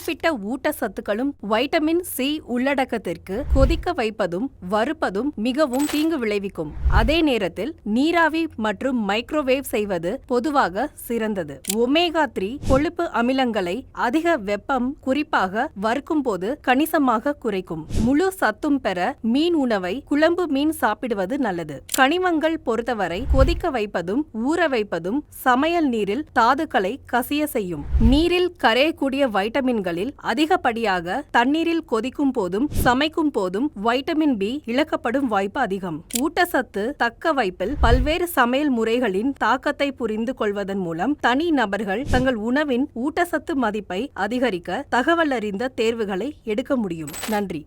குறிப்பிட்ட ஊட்டச்சத்துக்களும் vitamin C உள்ளடக்கத்திற்கு கொதிக்க வைப்பதும் வறுப்பதும் மிகவும் தீங்கு விளைவிக்கும். அதே நேரத்தில் நீராவி மற்றும் மைக்ரோவேவ் செய்வது பொதுவாக சிறந்தது. ஒமேகா 3 கொழுப்பு அமிலங்களை அதிக வெப்பம், குறிப்பாக வறுக்கும் போது கணிசமாக குறைக்கும். முழு சத்தும் பெற மீன் உணவை குழம்பு மீன் சாப்பிடுவது நல்லது. கனிமங்கள் பொறுத்தவரை கொதிக்க வைப்பதும் ஊற வைப்பதும் சமையல் நீரில் தாதுக்களை கசிய செய்யும். நீரில் கரையக்கூடிய வைட்டமின்களில் அதிகப்படியாக தண்ணீரில் கொதிக்கும் போதும் சமைக்கும் போதும் வைட்டமின் பி இழக்கப்படும் வாய்ப்பு அதிகம். ஊட்டச்சத்து தக்க வைப்பில் பல்வேறு சமையல் முறைகளின் தாக்கத்தை புரிந்து கொள்வதன் மூலம் தனி நபர்கள் தங்கள் உணவின் ஊட்டச்சத்து மதிப்பை அதிகரிக்க தகவலறிந்த தேர்வுகளை எடுக்க முடியும். நன்றி.